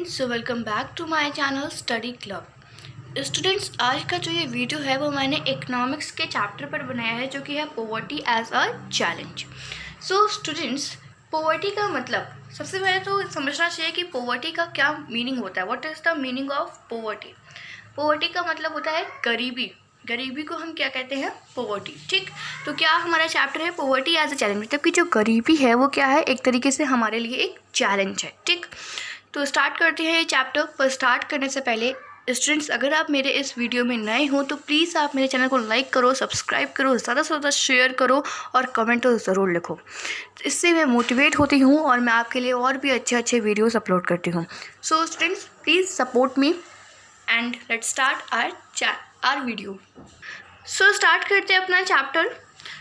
Students, welcome back to my channel study club. Students, आज का जो ये वीडियो है वो मैंने इकोनॉमिक्स के चैप्टर पर बनाया है, जो कि है poverty as a challenge. So students, poverty का मतलब सबसे पहले तो समझना चाहिए कि पॉवर्टी का क्या मीनिंग होता है। What is the meaning of poverty? Poverty का मतलब होता है गरीबी। गरीबी को हम क्या कहते हैं? पॉवर्टी। ठीक, तो क्या हमारा चैप्टर है पॉवर्टी एज अ चैलेंज, मतलब कि जो गरीबी है वो क्या है, एक तरीके से हमारे लिए एक चैलेंज है। ठीक, तो स्टार्ट करते हैं ये चैप्टर। पर स्टार्ट करने से पहले स्टूडेंट्स, अगर आप मेरे इस वीडियो में नए हो तो प्लीज़ आप मेरे चैनल को लाइक करो, सब्सक्राइब करो, ज़्यादा से ज़्यादा शेयर करो और कमेंट तो ज़रूर लिखो। इससे मैं मोटिवेट होती हूँ और मैं आपके लिए और भी अच्छे अच्छे वीडियोस अपलोड करती हूँ। So students, please support me and let's start our video. So start करते हैं अपना चैप्टर।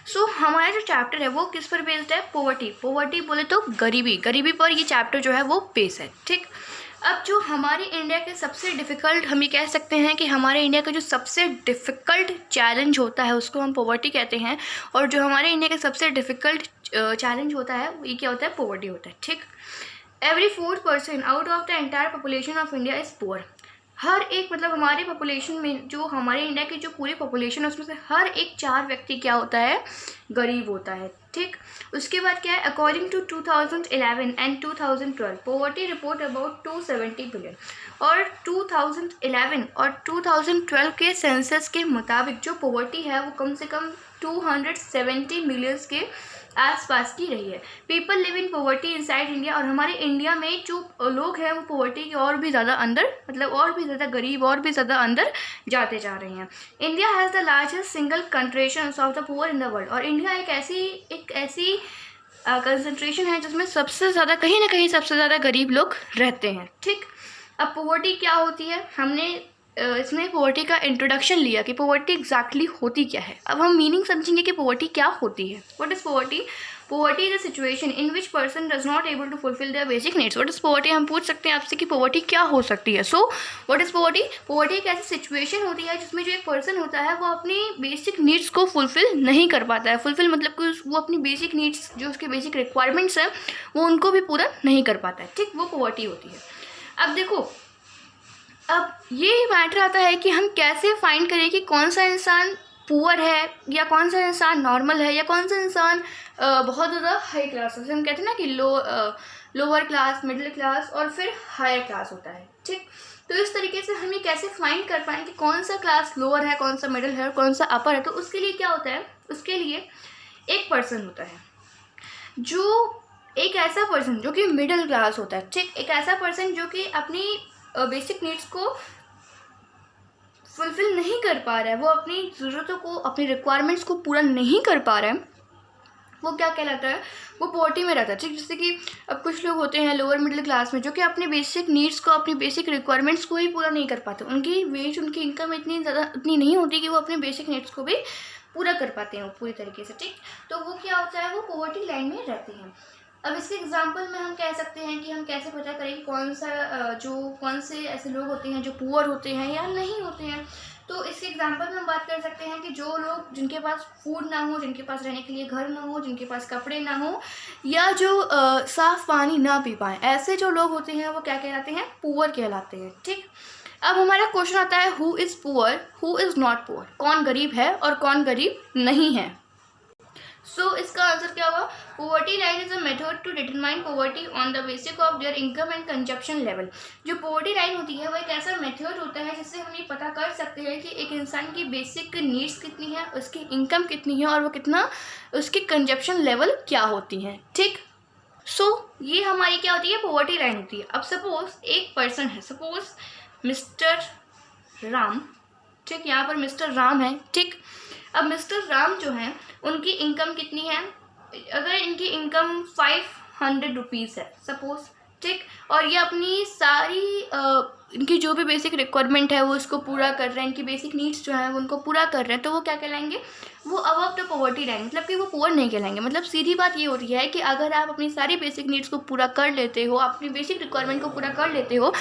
सो हमारा जो चैप्टर है वो किस पर बेस्ड है? पॉवर्टी। पॉवर्टी बोले तो गरीबी, गरीबी पर ये चैप्टर जो है वो बेस है। ठीक, अब जो हमारे इंडिया के सबसे डिफ़िकल्ट, हम ये कह सकते हैं कि हमारे इंडिया का जो सबसे डिफ़िकल्ट चैलेंज होता है उसको हम पॉवर्टी कहते हैं। और जो हमारे इंडिया का सबसे डिफ़िकल्ट चैलेंज होता है ये क्या होता है? पॉवर्टी होता है। ठीक, every 4th person out of the entire population of India is poor. हर एक, मतलब हमारे पॉपुलेशन में, जो हमारे इंडिया की जो पूरी पॉपुलेशन है उसमें से हर एक 4 व्यक्ति क्या होता है? गरीब होता है। ठीक, उसके बाद क्या है? According to 2011 and 2012 poverty report about 270 billion. और 2011 और 2012 के सेंसस के मुताबिक जो पॉवर्टी है वो कम से कम 270 मिलियंस के आसपास की रही है। People live in poverty inside India. और हमारे इंडिया में जो लोग हैं वो पॉवर्टी के और भी ज़्यादा अंदर, मतलब और भी ज़्यादा गरीब, और भी ज़्यादा अंदर जाते जा रहे हैं। India has the largest single concentration of the poor in the world. और इंडिया एक ऐसी कंसंट्रेशन है जिसमें सबसे ज़्यादा, कहीं ना कहीं सबसे ज़्यादा गरीब लोग रहते हैं। ठीक, अब पॉवर्टी क्या होती है? हमने इसमें पॉवर्टी का इंट्रोडक्शन लिया कि पॉवर्टी एग्जैक्टली होती क्या है। अब हम मीनिंग समझेंगे कि पॉवर्टी क्या होती है। What is poverty? Poverty is a situation in which person does not able to fulfil their basic needs. What is poverty? हम पूछ सकते हैं आपसे कि पॉवर्टी क्या हो सकती है। So what is poverty? Poverty एक ऐसी सिचुएशन होती है जिसमें जो एक पर्सन होता है वो अपनी बेसिक नीड्स को फुलफिल नहीं कर पाता है। फुलफिल मतलब कि वो अपनी बेसिक नीड्स, जो उसके बेसिक रिक्वायरमेंट्स हैं, वो उनको भी पूरा नहीं कर पाता है। ठीक, वो पॉवर्टी होती है। अब देखो, अब ये मैटर आता है कि हम कैसे फाइंड करें कि कौन सा इंसान पुअर है या कौन सा इंसान नॉर्मल है या कौन सा इंसान बहुत ज़्यादा हाई क्लास है। हम कहते हैं ना कि लोअर क्लास, मिडिल क्लास और फिर हायर क्लास होता है। ठीक, तो इस तरीके से हम ये कैसे फाइंड कर पाएँ कि कौन सा क्लास लोअर है, कौन सा मिडिल है और कौन सा अपर है? तो उसके लिए क्या होता है? उसके लिए एक पर्सन होता है, जो एक ऐसा पर्सन जो कि मिडिल क्लास होता है। ठीक, एक ऐसा पर्सन जो कि अपनी बेसिक नीड्स को फुलफिल नहीं कर पा रहा है, वो अपनी ज़रूरतों को, अपनी रिक्वायरमेंट्स को पूरा नहीं कर पा रहा है, वो क्या कहलाता है? वो पॉवर्टी में रहता है। ठीक, जैसे कि अब कुछ लोग होते हैं लोअर मिडिल क्लास में जो कि अपनी बेसिक नीड्स को, अपनी बेसिक रिक्वायरमेंट्स को ही पूरा नहीं कर पाते। उनकी वेज, उनकी इनकम इतनी नहीं होती कि वो अपने बेसिक नीड्स को भी पूरा कर पाते हैं वो पूरी तरीके से। ठीक, तो वो क्या होता है? वो पॉवर्टी लाइन में रहते हैं। अब इसके एग्जांपल में हम कह सकते हैं कि हम कैसे पता करें कि कौन से ऐसे लोग होते हैं जो पुअर होते हैं या नहीं होते हैं। तो इसके एग्जांपल में हम बात कर सकते हैं कि जो लोग, जिनके पास फूड ना हो, जिनके पास रहने के लिए घर ना हो, जिनके पास कपड़े ना हो, या जो साफ़ पानी ना पी पाएँ, ऐसे जो लोग होते हैं वो क्या कहलाते हैं? पुअर कहलाते हैं। ठीक, अब हमारा क्वेश्चन आता है, who is poor, who is not poor? कौन गरीब है और कौन गरीब नहीं है? सो इसका आंसर क्या होगा? Poverty line is a method to determine poverty on the basis of their income and consumption level. जो पॉवर्टी लाइन होती है वो एक ऐसा मेथड होता है जिससे हम ये पता कर सकते हैं कि एक इंसान की बेसिक नीड्स कितनी है, उसकी इनकम कितनी है और वो कितना, उसकी कंजप्शन लेवल क्या होती है। ठीक, सो ये हमारी क्या होती है? पॉवर्टी लाइन होती है। अब सपोज एक पर्सन है, सपोज मिस्टर राम। ठीक, यहाँ पर मिस्टर राम है। ठीक, अब मिस्टर राम जो हैं उनकी इनकम कितनी है? अगर इनकी इनकम 500 रुपीज़ है सपोज। ठीक, और ये अपनी सारी इनकी जो भी बेसिक रिक्वायरमेंट है वो उसको पूरा कर रहे हैं, इनकी बेसिक नीड्स जो हैं वो उनको पूरा कर रहे हैं, तो वो क्या कहलाएंगे? वो अबव द पॉवर्टी लाइन, मतलब कि वो पुअर नहीं कहलाएंगे। मतलब सीधी बात ये होती है कि अगर आप अपनी सारी बेसिक नीड्स को पूरा कर लेते हो, अपनी बेसिक रिक्वायरमेंट को पूरा कर लेते हो,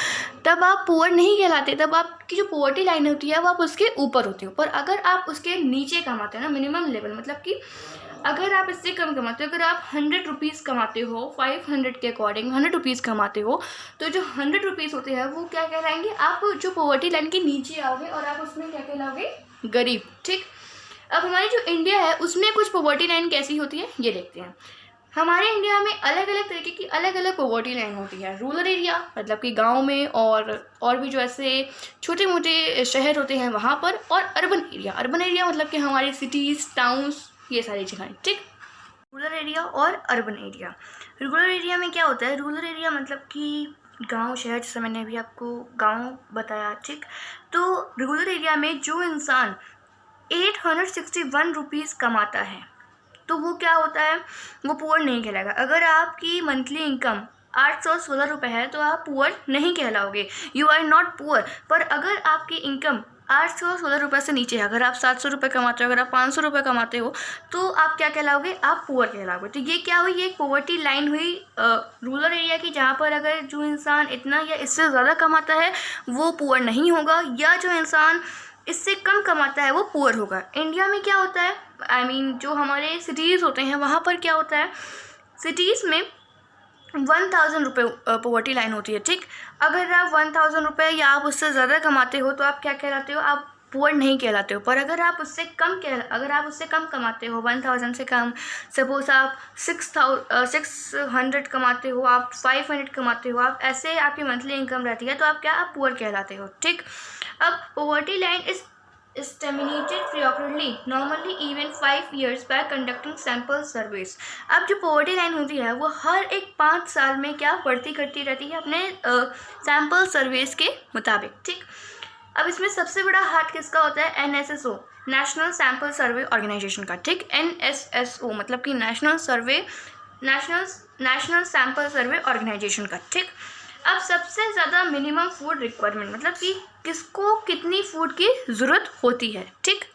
तब आप पुअर नहीं कहलाते। तब आपकी जो पॉवर्टी लाइन होती है वो आप उसके ऊपर होते हो। पर अगर आप उसके नीचे कमाते हो ना, मिनिमम लेवल, मतलब कि अगर आप इससे कम कमाते हो, अगर आप 100 रुपीज़ कमाते हो, 500 के अकॉर्डिंग 100 रुपीज़ कमाते हो, तो जो 100 रुपीज़ होते हैं वो क्या कहलाएंगे, आप जो पॉवर्टी लाइन के नीचे आओगे और आप उसमें क्या कहलाओगे, गरीब। ठीक। अब हमारी जो इंडिया है उसमें कुछ पॉवर्टी लाइन कैसी होती है ये देखते हैं। हमारे इंडिया में अलग अलग तरीके की अलग अलग पॉवर्टी लाइन होती है। रूरल एरिया मतलब कि गांव में, और भी जो ऐसे छोटे मोटे शहर होते हैं वहाँ पर, और अर्बन एरिया मतलब कि हमारी सिटीज़, टाउन्स, ये सारी जगहें। ठीक। रूरल एरिया और अर्बन एरिया। रूरल एरिया में क्या होता है, रूरल एरिया मतलब कि गांव शहर, जैसे मैंने अभी आपको गांव बताया। ठीक। तो रूरल एरिया में जो इंसान 861 रुपीज़ कमाता है तो वो क्या होता है, वो पुअर नहीं कहलाएगा। अगर आपकी मंथली इनकम 816 रुपये है तो आप पुअर नहीं कहलाओगे, यू आर नॉट पुअर। पर अगर आपकी इनकम 816 रुपये से नीचे है, अगर आप 700 रुपये कमाते हो, अगर आप 500 रुपये कमाते हो, तो आप क्या कहलाओगे, आप पुअर कहलाओगे। तो ये क्या हुई, ये एक पॉवर्टी लाइन हुई रूरल एरिया की, जहाँ पर अगर जो इंसान इतना या इससे ज़्यादा कमाता है वो पुअर नहीं होगा, या जो इंसान इससे कम कमाता है वो पुअर होगा। इंडिया में क्या होता है, जो हमारे सिटीज़ होते हैं वहाँ पर क्या होता है, सिटीज़ में 1000 रुपये पॉवर्टी लाइन होती है। ठीक। अगर आप 1000 रुपये या आप उससे ज़्यादा कमाते हो तो आप क्या कहलाते हो, आप पुअर नहीं कहलाते हो। पर अगर आप उससे कम कमाते हो, 1000 से कम, सपोज आप 600 कमाते हो, आप 500 कमाते हो, आप ऐसे आपकी मंथली इनकम रहती है, तो आप पुअर कहलाते हो। ठीक। अब poverty line is terminated periodically, normally even 5 years by conducting sample surveys। अब जो पॉवर्टी लाइन होती है वो हर एक 5 साल में क्या बढ़ती करती रहती है अपने सैम्पल सर्वेस के मुताबिक। ठीक। अब इसमें सबसे बड़ा हाथ किसका होता है, NSSO, नेशनल सैम्पल सर्वे ऑर्गेनाइजेशन का। ठीक। NSSO मतलब कि नेशनल सैम्पल सर्वे ऑर्गेनाइजेशन का। ठीक। अब सबसे ज़्यादा मिनिमम फूड रिक्वायरमेंट, मतलब कि किसको कितनी फूड की ज़रूरत होती है। ठीक।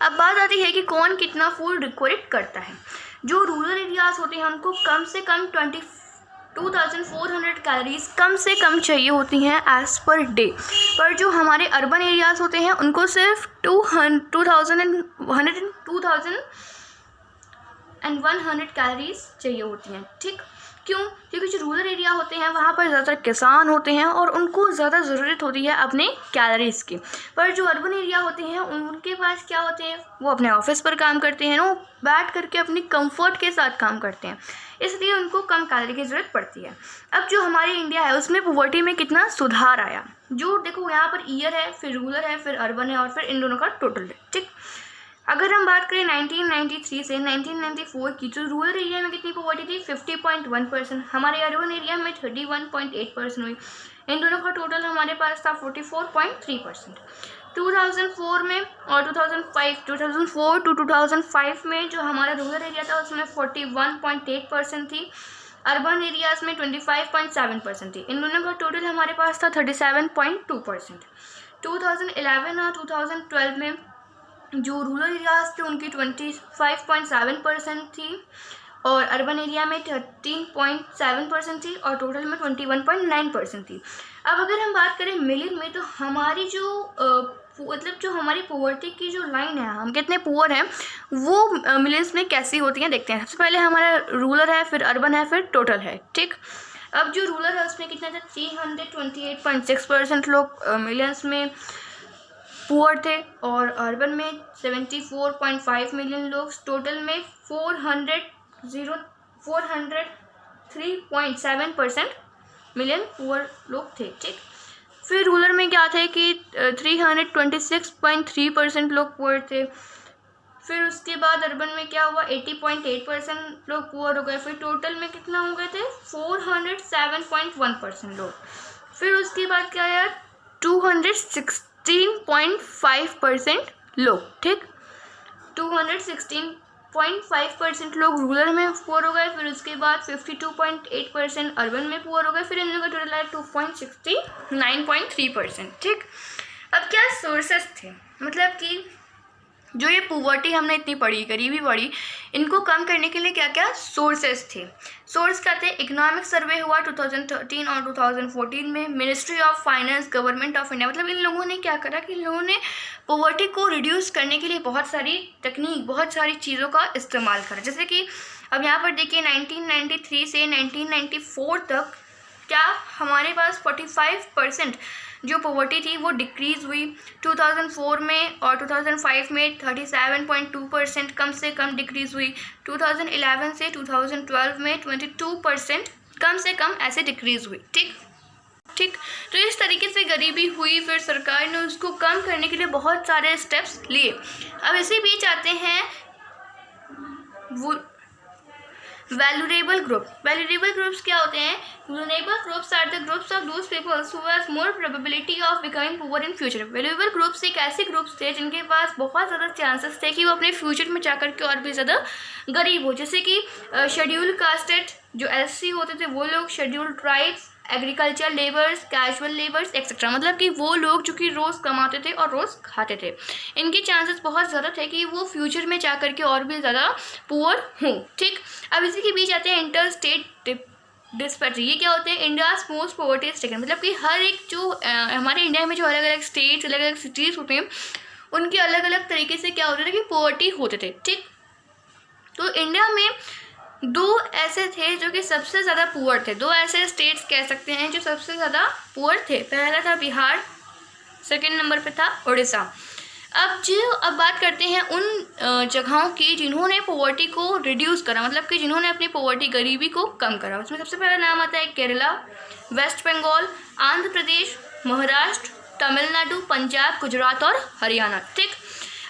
अब बात आती है कि कौन कितना फूड रिक्वायर्ड करता है। जो रूरल एरियाज़ होते हैं उनको कम से कम 2400 कैलोरीज कम से कम चाहिए होती हैं एज पर डे। पर जो हमारे अर्बन एरियाज़ होते हैं उनको सिर्फ 2100 कैलोरीज चाहिए होती हैं। ठीक। क्यों, क्योंकि जो रूरल एरिया होते हैं वहाँ पर ज़्यादातर किसान होते हैं और उनको ज़्यादा ज़रूरत होती है अपने कैलोरीज़ की। पर जो अर्बन एरिया होते हैं उनके पास क्या होते हैं, वो अपने ऑफिस पर काम करते हैं, वो बैठ करके अपनी कंफर्ट के साथ काम करते हैं, इसलिए उनको कम कैलोरी की ज़रूरत पड़ती है। अब जो हमारी इंडिया है उसमें पॉवर्टी में कितना सुधार आया, जो देखो यहाँ पर ईयर है, फिर रूरल है, फिर अर्बन है, और फिर इन दोनों का टोटल है। ठीक। अगर हम बात करें 1993 से 1994 की, तो रूरल एरिया में कितनी पॉवर्टी थी, 50.1%। हमारे अर्बन एरिया में 31.8% हुई। इन दोनों का टोटल हमारे पास था 44.3%। 2004 में और 2004 to 2005 में जो हमारा रूरल एरिया था उसमें 41.8% थी, अर्बन एरियाज़ में 25.7% थी। इन दोनों का टोटल हमारे पास था 37.2%। 2011 और 2012 में जो रूरल एरियाज़ थे उनकी 25.7% थी, और अर्बन एरिया में 13.7% थी, और टोटल में 21.9% थी। अब अगर हम बात करें मिलियन में, तो हमारी जो जो हमारी पॉवर्टी की जो लाइन है, हम कितने पुअर हैं, वो मिलियंस में कैसी होती हैं देखते हैं। सबसे पहले हमारा रूरल है, फिर अर्बन है, फिर टोटल है। ठीक। अब जो रूरल है उसमें कितना था, 328.6% लोग मिलियंस में पुअर थे, और अर्बन में 74.5 मिलियन लोग, टोटल में 403.7% मिलियन पुअर लोग थे। ठीक। फिर रूरल में क्या थे कि 326.3% लोग पुअर थे। फिर उसके बाद अर्बन में क्या हुआ, 80.8% लोग पुअर हो गए। फिर टोटल में कितना हो गए थे, 407.1% लोग। फिर उसके बाद क्या आया, 216.5% लोग। ठीक। 216.5% लोग रूरल में पुअर हो गए। फिर उसके बाद 52.8% अर्बन में पुअर हो गए। फिर इन लोगों का टोटल आया 269.3%। ठीक। अब क्या सोर्सेस थे, मतलब कि जो ये पॉवर्टी हमने इतनी पढ़ी, गरीबी पढ़ी, इनको कम करने के लिए क्या क्या सोर्सेस थे। सोर्स क्या थे? इकोनॉमिक सर्वे हुआ 2013 और 2014 में, ministry of finance, government of India. मतलब इन लोगों ने क्या करा कि इन लोगों ने पॉवर्टी को रिड्यूस करने के लिए बहुत सारी टेक्निक, बहुत सारी चीज़ों का इस्तेमाल करा। जैसे कि अब यहाँ पर देखिए 1993 से 1994 तक क्या हमारे पास 45% जो पॉवर्टी थी वो डिक्रीज़ हुई। 2004 में और 2005 में 37.2% कम से कम डिक्रीज़ हुई। 2011 से 2012 में 22% कम से कम ऐसे डिक्रीज़ हुई। ठीक, तो इस तरीके से गरीबी हुई, फिर सरकार ने उसको कम करने के लिए बहुत सारे स्टेप्स लिए। अब इसी बीच आते हैं वो वैल्यूएबल ग्रुप। वैल्यूएबल ग्रुप्स क्या होते हैं? Valuable groups are the groups of those peoples who have more probability of becoming poor in future. Valuable groups एक ऐसे ग्रुप्स थे जिनके पास बहुत ज़्यादा चांसेस थे कि वो अपने फ्यूचर में जाकर के और भी ज़्यादा गरीब हो। जैसे कि शेड्यूल कास्टेड जो SC होते थे वो लोग, schedule tribes, agriculture labours, casual labours etcetera. मतलब कि वो लोग जो कि रोज़ कमाते थे और रोज़ खाते थे, इनके चांसेस बहुत ज़्यादा थे कि वो फ्यूचर में जा कर के और भी ज़्यादा पुअर हों। ठीक, अब इसी के बीच आते हैं इंटर स्टेट डिस्पैरिटी। ये क्या होते हैं? India's most poverty state. मतलब कि हर एक जो हमारे इंडिया में जो अलग अलग स्टेट्स, अलग अलग सिटीज़ होते हैं, उनके अलग अलग तरीके से क्या होते थे कि पॉवर्टी होते थे। ठीक, तो इंडिया में दो ऐसे थे जो कि सबसे ज़्यादा पुअर थे। दो ऐसे स्टेट्स कह सकते हैं जो सबसे ज़्यादा पुअर थे। पहला था बिहार, सेकंड नंबर पे था उड़ीसा। अब बात करते हैं उन जगहों की जिन्होंने पॉवर्टी को रिड्यूस करा, मतलब कि जिन्होंने अपनी पॉवर्टी, गरीबी को कम करा। उसमें सबसे पहला नाम आता है केरला, वेस्ट बंगाल, आंध्र प्रदेश, महाराष्ट्र, तमिलनाडु, पंजाब, गुजरात और हरियाणा। ठीक,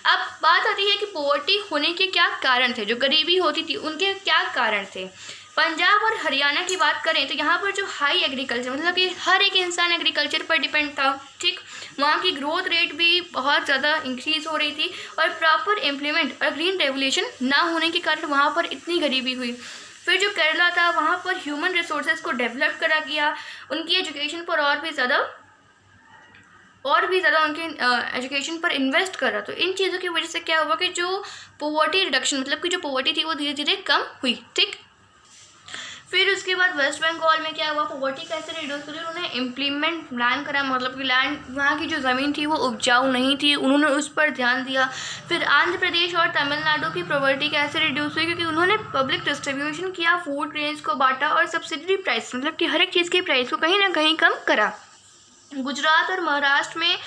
अब बात आती है कि पॉवर्टी होने के क्या कारण थे, जो गरीबी होती थी उनके क्या कारण थे। पंजाब और हरियाणा की बात करें तो यहाँ पर जो हाई एग्रीकल्चर, मतलब कि हर एक इंसान एग्रीकल्चर पर डिपेंड था। ठीक, वहाँ की ग्रोथ रेट भी बहुत ज़्यादा इंक्रीज़ हो रही थी और प्रॉपर इम्प्लीमेंट और ग्रीन रेवोल्यूशन ना होने के कारण वहाँ पर इतनी गरीबी हुई। फिर जो केरला था वहाँ पर ह्यूमन रिसोर्सेज को डेवलप करा गया, उनकी एजुकेशन पर और भी ज़्यादा उनके एजुकेशन पर इन्वेस्ट करा। तो इन चीज़ों की वजह से क्या हुआ कि जो पॉवर्टी रिडक्शन, मतलब कि जो पॉवर्टी थी वो धीरे धीरे कम हुई। ठीक, फिर उसके बाद वेस्ट बंगाल में क्या हुआ, पॉवर्टी कैसे रिड्यूस करी, उन्होंने इम्प्लीमेंट प्लान करा। मतलब कि लैंड, वहाँ की जो ज़मीन थी वो उपजाऊ नहीं थी, उन्होंने उस पर ध्यान दिया। फिर आंध्र प्रदेश और तमिलनाडु की पॉवर्टी कैसे रिड्यूस हुई, क्योंकि उन्होंने पब्लिक डिस्ट्रीब्यूशन किया, फूड रेंज को बांटा और सब्सिडी प्राइस, मतलब कि हर एक चीज़ की प्राइस को कहीं ना कहीं कम करा। गुजरात और महाराष्ट्र में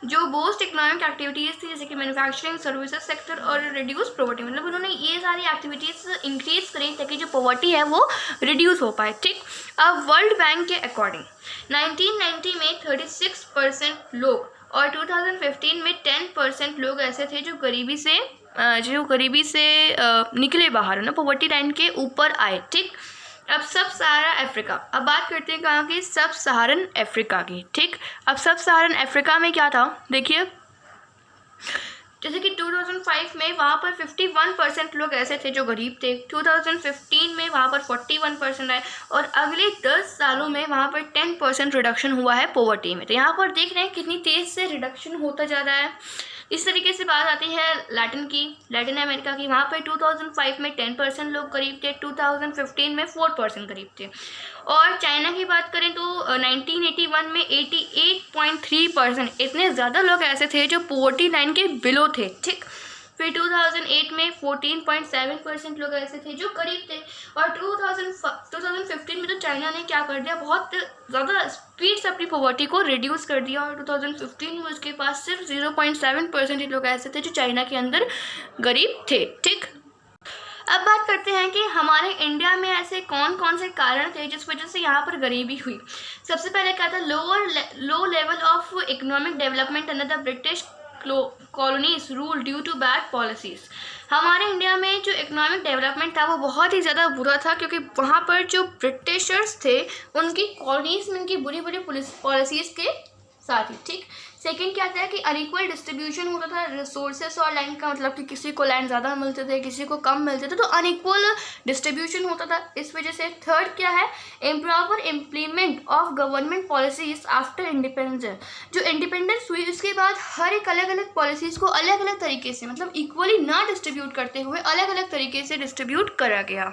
जो बोस्ट इकोनॉमिक एक्टिविटीज़ थी, जैसे कि मैन्युफैक्चरिंग, सर्विसेज सेक्टर और रिड्यूस पॉवर्टी, मतलब उन्होंने ये सारी एक्टिविटीज़ इंक्रीज करी ताकि जो पॉवर्टी है वो रिड्यूस हो पाए। ठीक, अब वर्ल्ड बैंक के अकॉर्डिंग 1990 में 36% लोग और 2015 में 10% लोग ऐसे थे जो गरीबी से निकले बाहर, ना पॉवर्टी लाइन के ऊपर आए। ठीक, अब सब सहारा अफ्रीका। अब बात करते हैं कहाँ की? सब सहारन अफ्रीका की। ठीक, अब सब सहारन अफ्रीका में क्या था, देखिए जैसे कि 2005 में वहाँ पर 51% लोग ऐसे थे जो गरीब थे। 2015 में वहाँ पर 41% आए और अगले 10 सालों में वहाँ पर 10% रिडक्शन हुआ है पॉवर्टी में। तो यहाँ पर देख रहे हैं कितनी तेज़ से रिडक्शन होता जा रहा है। इस तरीके से बात आती है लैटिन अमेरिका की। वहाँ पर 2005 में 10% लोग गरीब थे, 2015 में 4% गरीब थे। और चाइना की बात करें तो 1981 में 88.3%, इतने ज़्यादा लोग ऐसे थे जो पॉवर्टी लाइन के बिलो थे। ठीक, फिर 2008 में 14.7% लोग ऐसे थे जो गरीब थे। और 2015 में तो चाइना ने क्या कर दिया, बहुत ज़्यादा स्पीड से अपनी पॉवर्टी को रिड्यूस कर दिया और 2015 में उसके पास सिर्फ 0.7% ही लोग ऐसे थे जो चाइना के अंदर गरीब थे। ठीक, अब बात करते हैं कि हमारे इंडिया में ऐसे कौन कौन से कारण थे जिस वजह से यहाँ पर गरीबी हुई। सबसे पहले क्या था, low level of economic development under the British colonies rule due to bad policies. हमारे इंडिया में जो इकोनॉमिक डेवलपमेंट था वो बहुत ही ज़्यादा बुरा था, क्योंकि वहाँ पर जो ब्रिटिशर्स थे उनकी कॉलोनीज़ में उनकी बुरी बुरी पॉलिसीज़ के साथ ही, ठीक। सेकंड क्या था कि अनइक्वल डिस्ट्रीब्यूशन होता था रिसोर्सेस और लैंड का, मतलब कि किसी को लैंड ज़्यादा मिलते थे, किसी को कम मिलते थे, तो अनइक्वल डिस्ट्रीब्यूशन होता था इस वजह से। थर्ड क्या है, improper implement of government policies after independence. जो इंडिपेंडेंस हुई उसके बाद हर एक अलग अलग पॉलिसीज़ को अलग अलग तरीके से, मतलब इक्वली ना डिस्ट्रीब्यूट करते हुए अलग अलग तरीके से डिस्ट्रीब्यूट करा गया,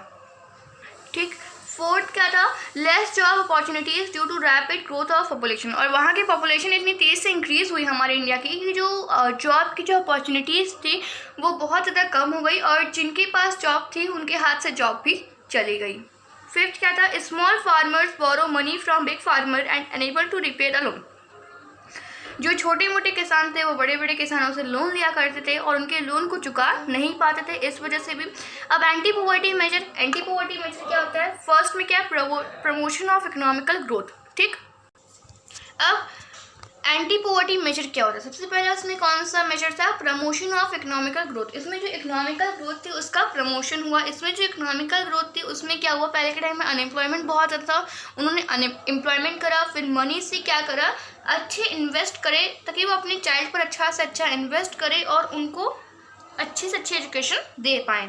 ठीक। फोर्थ क्या था, less job opportunities due to rapid growth of population. और वहाँ की पॉपुलेशन इतनी तेज़ से इंक्रीज़ हुई हमारे इंडिया की कि जो जॉब की जो अपॉर्चुनिटीज़ थी वो बहुत ज़्यादा कम हो गई, और जिनके पास जॉब थी उनके हाथ से जॉब भी चली गई। फिफ्थ क्या था, small farmers borrow money from big farmer and unable to repay the loan. जो छोटे मोटे किसान थे वो बड़े बड़े किसानों से लोन लिया करते थे और उनके लोन को चुका नहीं पाते थे, इस वजह से भी। अब एंटी पॉवर्टी मेजर क्या होता है, फर्स्ट में क्या है, प्रमोशन ऑफ इकोनॉमिकल ग्रोथ, ठीक। अब एंटी पॉवर्टी मेजर क्या होता है, सबसे पहले उसमें कौन सा मेजर था, प्रमोशन ऑफ इकोनॉमिकल ग्रोथ। इसमें जो इकोनॉमिकल ग्रोथ थी उसका प्रमोशन हुआ। इसमें जो इकोनॉमिकल ग्रोथ थी उसमें क्या हुआ, पहले के टाइम में अनएम्प्लॉयमेंट बहुत ज़्यादा था, उन्होंने अनएम्प्लॉयमेंट करा, फिर मनी से क्या करा, अच्छे इन्वेस्ट करे ताकि वो अपने चाइल्ड पर अच्छा से अच्छा इन्वेस्ट करे और उनको अच्छी से अच्छी एजुकेशन दे पाएँ।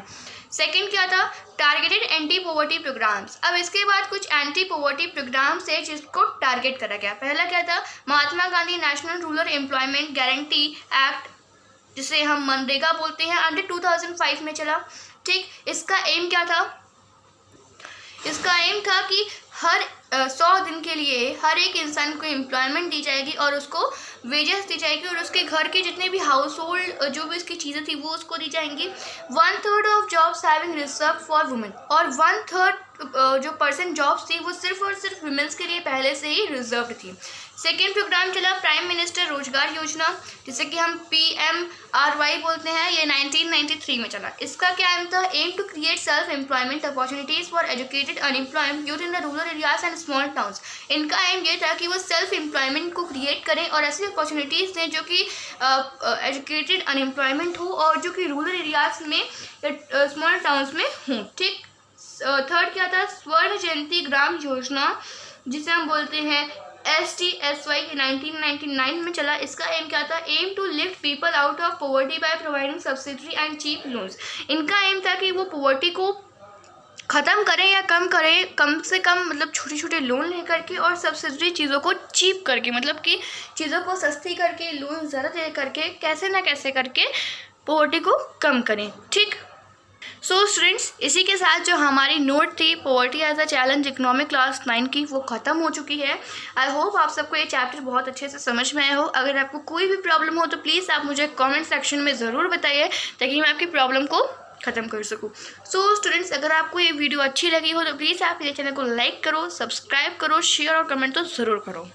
सेकंड क्या था, टारगेटेड एंटी पॉवर्टी प्रोग्राम्स। अब इसके बाद कुछ एंटी पॉवर्टी प्रोग्राम्स है जिसको टारगेट करा गया। पहला क्या था, Mahatma Gandhi national rural employment guarantee act, जिसे हम मनरेगा बोलते हैं, अंडर 2005 में चला, ठीक। इसका एम क्या था, इसका एम था कि हर 100 दिन के लिए हर एक इंसान को एम्प्लॉयमेंट दी जाएगी और उसको वेजेस दी जाएगी और उसके घर के जितने भी हाउस होल्ड जो भी उसकी चीज़ें थी वो उसको दी जाएंगी। 1/3 of jobs having reserve for women, और 1/3 जो परसेंट जॉब्स थी वो सिर्फ और सिर्फ वुमेन्स के लिए पहले से ही रिजर्व थी। सेकेंड प्रोग्राम चला प्राइम मिनिस्टर रोजगार योजना, जिसे कि हम PMRY बोलते हैं, ये 1993 में चला। इसका क्या एम था, aim to create self employment opportunities for educated unemployed youth in the rural areas and small towns. इनका एम ये था कि वो सेल्फ एम्प्लॉयमेंट को क्रिएट करें और ऐसी अपॉर्चुनिटीज़ दें जो कि एजुकेटेड अनएम्प्लॉयमेंट हो और जो कि रूरल एरियाज में या स्मॉल टाउन्स में हों, ठीक। थर्ड क्या था, स्वर्ण जयंती ग्राम योजना, जिसे हम बोलते हैं STSY, 1999 में चला। इसका एम क्या था, aim to lift people out of poverty by providing subsidy and cheap loans. इनका एम था कि वो पॉवर्टी को ख़त्म करें या कम करें, कम से कम मतलब छोटे छोटे लोन ले करके और सब्सिडी चीज़ों को चीप करके, मतलब कि चीज़ों को सस्ती करके, लोन ज़्यादा दे करके, कैसे ना कैसे करके पॉवर्टी को कम करें, ठीक। सो स्टूडेंट्स, इसी के साथ जो हमारी नोट थी poverty as a challenge economic class 9 की वो ख़त्म हो चुकी है। आई होप आप सबको ये चैप्टर बहुत अच्छे से समझ में आया हो। अगर आपको कोई भी प्रॉब्लम हो तो प्लीज़ आप मुझे कमेंट सेक्शन में ज़रूर बताइए ताकि मैं आपकी प्रॉब्लम को ख़त्म कर सकूँ। सो स्टूडेंट्स, अगर आपको ये वीडियो अच्छी लगी हो तो प्लीज़ आप मेरे चैनल को लाइक करो, सब्सक्राइब करो, शेयर और कमेंट तो ज़रूर करो।